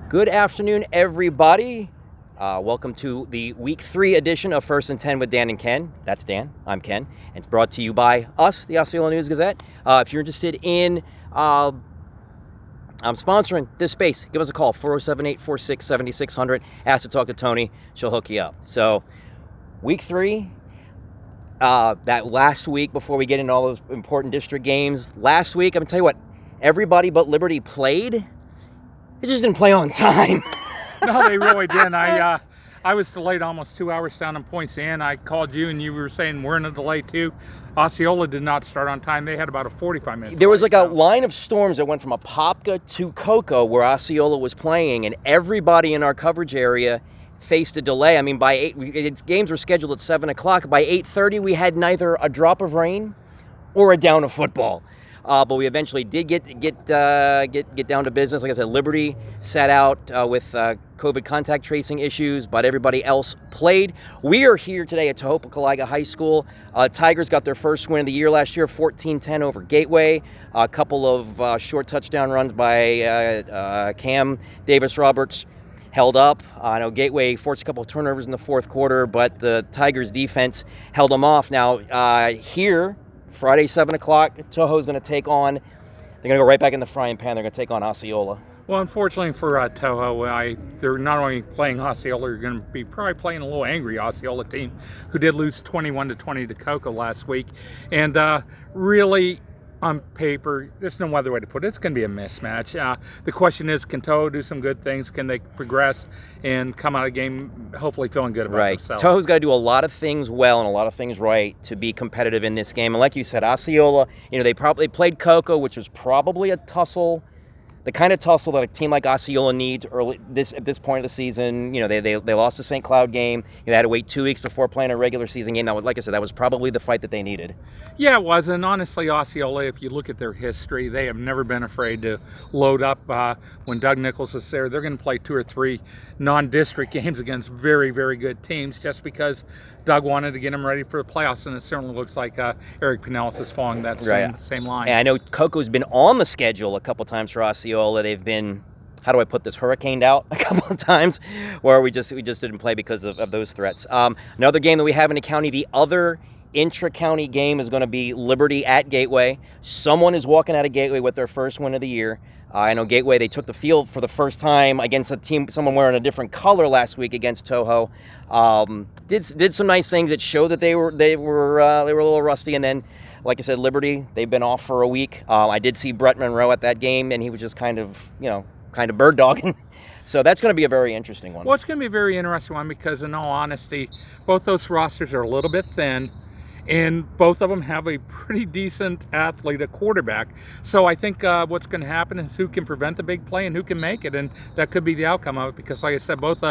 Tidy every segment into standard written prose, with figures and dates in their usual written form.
Good afternoon, everybody. Welcome to the Week 3 edition of First and 10 with Dan and Ken. That's Dan. I'm Ken. And it's brought to you by us, the Osceola News-Gazette. If you're interested in sponsoring this space, give us a call, 407-846-7600. Ask to talk to Tony. She'll hook you up. So, Week 3, that last week before we get into all those important district games, last week, I'm going to tell you what, everybody but Liberty played. They just didn't play on time. No, they really didn't. I was delayed almost 2 hours down in Points Inn. I called you and you were saying we're in a delay too. Osceola did not start on time. They had about a 45-minute There was like a line of storms that went from Apopka to Cocoa where Osceola was playing, and everybody in our coverage area faced a delay. I mean, by 8, games were scheduled at 7 o'clock. By 8:30, we had neither a drop of rain or a down of football. But we eventually did get down to business. Like I said, Liberty sat out with COVID contact tracing issues, but everybody else played. We are here today at Tohoku-Kalaiga High School. Tigers got their first win of the year last year, 14-10 over Gateway. A couple of short touchdown runs by Cam Davis-Roberts held up. I know Gateway forced a couple of turnovers in the fourth quarter, but the Tigers defense held them off. Now, here, Friday, 7 o'clock, Toho's going to take on, they're going to go right back in the frying pan. They're going to take on Osceola. Well, unfortunately for Toho, they're not only playing Osceola, they're going to be probably playing a little angry Osceola team who did lose 21-20 to Cocoa last week. And really, on paper, there's no other way to put it. It's going to be a mismatch. The question is, can Toho do some good things? Can they progress and come out of the game hopefully feeling good about themselves? Toho's got to do a lot of things well and a lot of things right to be competitive in this game. And like you said, Osceola, they played Cocoa, which was probably a tussle, the kind of tussle that a team like Osceola needs at this point of the season. They lost the St. Cloud game. They had to wait 2 weeks before playing a regular season game. Now, like I said, that was probably the fight that they needed. Yeah, it was. And honestly, Osceola, if you look at their history, they have never been afraid to load up. When Doug Nichols was there, they're going to play 2 or 3 non-district games against very, very good teams just because Doug wanted to get them ready for the playoffs, and it certainly looks like Eric Pinellas is following that same line. And I know Coco's been on the schedule a couple times for Osceola. They've been, how do I put this, hurricaned out a couple of times where we just didn't play because of those threats. Another game that we have in the county, the other intra-county game is going to be Liberty at Gateway. Someone is walking out of Gateway with their first win of the year. I know Gateway, they took the field for the first time against a team, someone wearing a different color last week against Toho. Did some nice things that showed that they were a little rusty. And then, like I said, Liberty, they've been off for a week. I did see Brett Monroe at that game, and he was just kind of bird dogging. So that's going to be a very interesting one. Well, it's going to be a very interesting one because, in all honesty, both those rosters are a little bit thin. And both of them have a pretty decent athlete at quarterback. So I think what's going to happen is who can prevent the big play and who can make it. And that could be the outcome of it because, like I said, both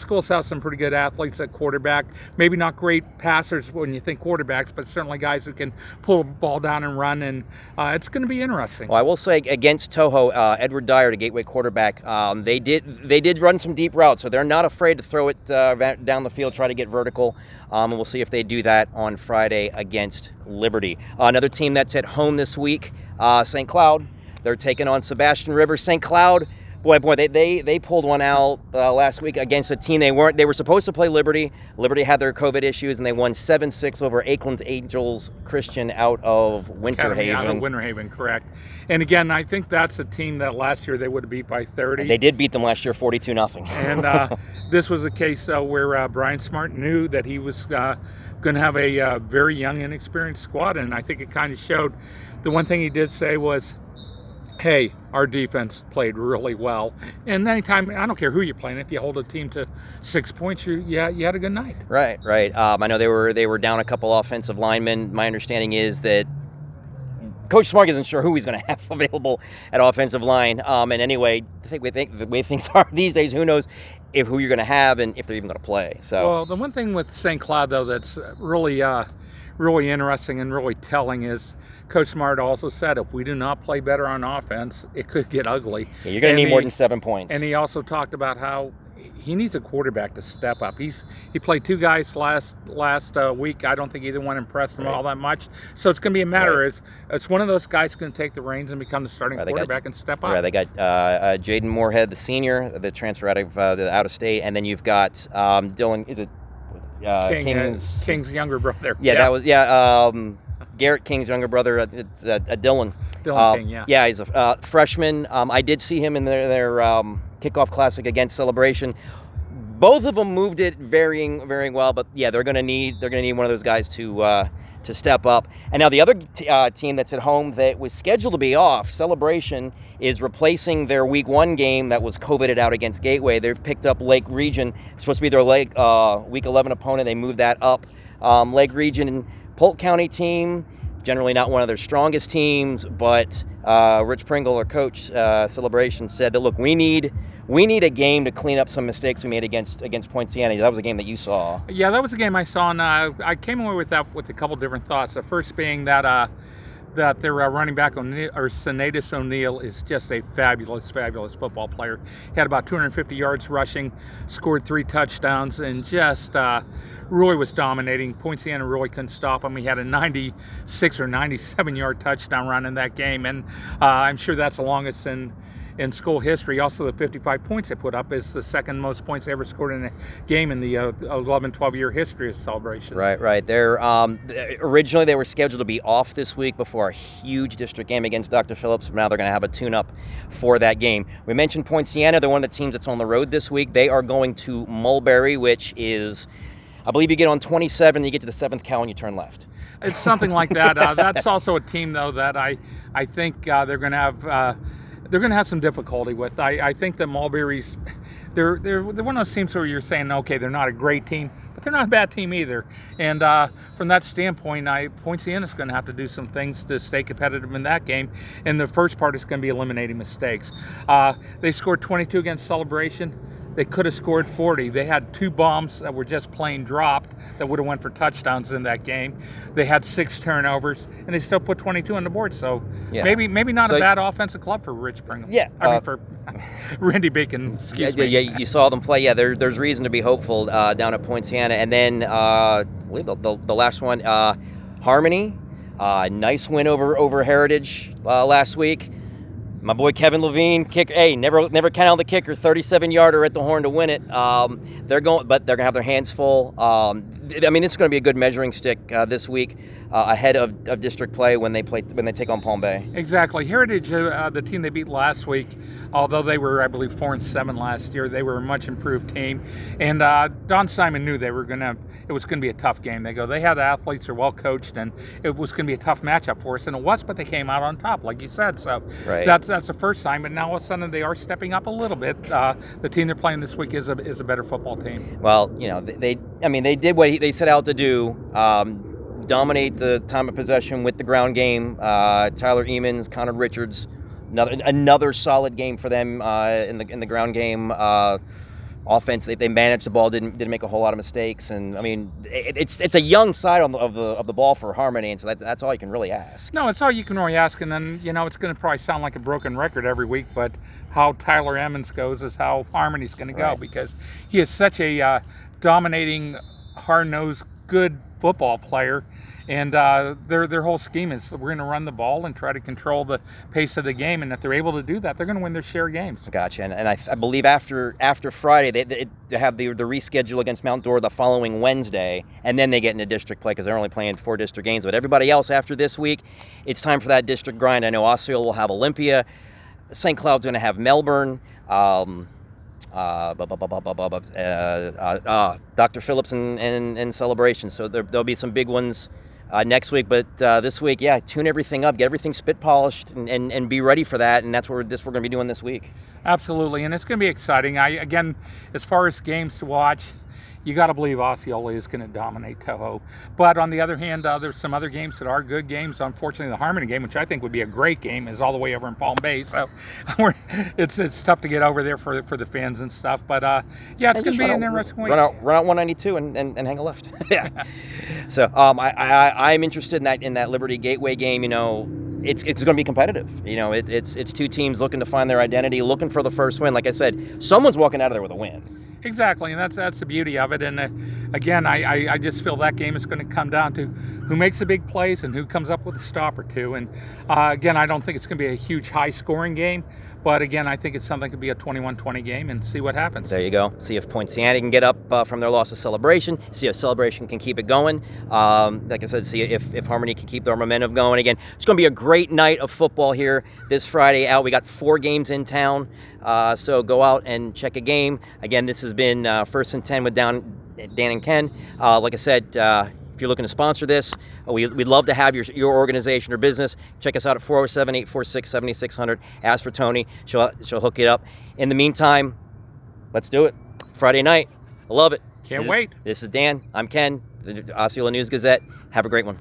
schools have some pretty good athletes at quarterback. Maybe not great passers when you think quarterbacks, but certainly guys who can pull the ball down and run. And it's going to be interesting. Well, I will say against Toho, Edward Dyer, the Gateway quarterback, they did run some deep routes. So they're not afraid to throw it down the field, try to get vertical. And we'll see if they do that on Friday against Liberty. Another team that's at home this week, St. Cloud. They're taking on Sebastian River. St. Cloud, boy, they pulled one out last week against a team they were supposed to play Liberty. Liberty had their COVID issues, and they won 7-6 over Akeland Angels Christian out of Winter Haven. Out of Winter Haven, correct. And again, I think that's a team that last year they would have beat by 30. They did beat them last year 42-0. And this was a case where Brian Smart knew that he was going to have a very young, inexperienced squad, and I think it kind of showed. The one thing he did say was, hey, our defense played really well. And anytime, I don't care who you're playing, if you hold a team to 6 points, you had a good night. Right. I know they were down a couple offensive linemen. My understanding is that Coach Smart isn't sure who he's going to have available at offensive line. And anyway, the way things are these days, who knows who you're going to have and if they're even going to play. So, well, the one thing with St. Cloud, though, that's really interesting and really telling is Coach Smart also said if we do not play better on offense, it could get ugly. Yeah, you're going to need more than 7 points. And he also talked about how he needs a quarterback to step up. He played 2 guys last week. I don't think either one impressed him all that much. So it's going to be a matter it's one of those guys going to take the reins and become the starting quarterback and step up. Yeah, they got Jaden Moorhead, the senior, the transfer out of state, and then you've got Dylan. Is it King's younger brother? Yeah, that was Garrett King's younger brother. It's Dylan. Dylan King, yeah. Yeah, he's a freshman. I did see him in their kickoff classic against Celebration. Both of them moved it very well, but yeah, they're gonna need one of those guys to step up. And now the other team that's at home that was scheduled to be off, Celebration, is replacing their Week 1 game that was COVIDed out against Gateway. They've picked up Lake Region. It's supposed to be their Week 11 opponent. They moved that up. Lake Region, Polk County team, generally not one of their strongest teams, but Rich Pringle, our coach, Celebration, said that, look, we need a game to clean up some mistakes we made against Poinciana. That was a game that you saw. Yeah, that was a game I saw, and I came away with that with a couple different thoughts. The first being that their running back, Senatus O'Neill, is just a fabulous football player. He had about 250 yards rushing, scored 3 touchdowns, and just really was dominating. Poinciana really couldn't stop him. He had a 96 or 97 yard touchdown run in that game, and I'm sure that's the longest in school history. Also, the 55 points they put up is the second most points they ever scored in a game in the 11-12 year history of Celebration. Right. They're originally they were scheduled to be off this week before a huge district game against Dr. Phillips. Now they're going to have a tune-up for that game. We mentioned Poinciana. They're one of the teams that's on the road this week. They are going to Mulberry, which is, I believe, you get on 27, you get to the 7th cow and you turn left. It's something like that. That's also a team, though, that I think they're going to have. They're going to have some difficulty with. I think that Mulberry's, they're one of those teams where you're saying, okay, they're not a great team, but they're not a bad team either. And from that standpoint, Poinciana's going to have to do some things to stay competitive in that game. And the first part is going to be eliminating mistakes. They scored 22 against Celebration. They could have scored 40. They had 2 bombs that were just plain dropped that would have went for touchdowns in that game. They had 6 turnovers, and they still put 22 on the board. So maybe not a bad offensive club for Rich Pringle. Yeah, I mean for Randy Bacon. Excuse me. Yeah, you saw them play. Yeah, there's reason to be hopeful down at Poinciana. And then I believe the last one, Harmony, nice win over Heritage last week. My boy Kevin Levine, kicker. Hey, never count out the kicker. 37-yarder at the horn to win it. They're gonna have their hands full. I mean, it's going to be a good measuring stick this week ahead of district play when they take on Palm Bay. Exactly. Heritage, the team they beat last week, although they were, I believe, 4-7 last year, they were a much improved team. And Don Simon knew it was going to be a tough game. They had athletes, are well coached, and it was going to be a tough matchup for us, and it was. But they came out on top, like you said. So that's the first sign. But now all of a sudden they are stepping up a little bit. The team they're playing this week is a better football team. Well, they did what they set out to do. Dominate the time of possession with the ground game. Tyler Emons, Connor Richards, another solid game for them in the ground game. Offense, they managed the ball, didn't make a whole lot of mistakes, and I mean it's a young side of the ball for Harmony, and so that's all you can really ask. No, it's all you can really ask, and then it's going to probably sound like a broken record every week, but how Tyler Emmons goes is how Harmony's going to go, because he is such a dominating, hard-nosed, good football player. And their whole scheme is we're going to run the ball and try to control the pace of the game. And if they're able to do that, they're going to win their share of games. Gotcha. And I believe after Friday, they have the reschedule against Mount Dora the following Wednesday, and then they get into district play because they're only playing 4 district games. But everybody else after this week, it's time for that district grind. I know Osceola will have Olympia. St. Cloud's going to have Melbourne. Dr. Phillips and Celebration. So there'll be some big ones next week, but this week, tune everything up, get everything spit polished, and be ready for that. And that's what we're going to be doing this week. Absolutely, and it's going to be exciting. Again, as far as games to watch, you got to believe Osceola is going to dominate Toho. But on the other hand, there's some other games that are good games. Unfortunately, the Harmony game, which I think would be a great game, is all the way over in Palm Bay. So it's tough to get over there for the fans and stuff. But it's going to be an interesting week. Run out 192 and hang a left. Yeah. So I'm interested in that Liberty Gateway game. It's going to be competitive. It's 2 teams looking to find their identity, looking for the first win. Like I said, someone's walking out of there with a win. Exactly, and that's the beauty of it. And again, I just feel that game is going to come down to who makes the big plays and who comes up with a stop or two. And again, I don't think it's going to be a huge high-scoring game, but again, I think it's something that could be a 21-20 game, and see what happens. There you go. See if Poinciana can get up from their loss of Celebration. See if Celebration can keep it going. Like I said, see if Harmony can keep their momentum going. Again, it's going to be a great night of football here this Friday out. We got 4 games in town, so go out and check a game. Again, this has been First and 10 with Dan and Ken. Like I said, if you're looking to sponsor this, we'd love to have your organization or business. Check us out at 407-846-7600. Ask for Tony. She'll hook it up. In the meantime, let's do it. Friday night. I love it. Can't wait. This is Dan. I'm Ken, the Osceola News-Gazette. Have a great one.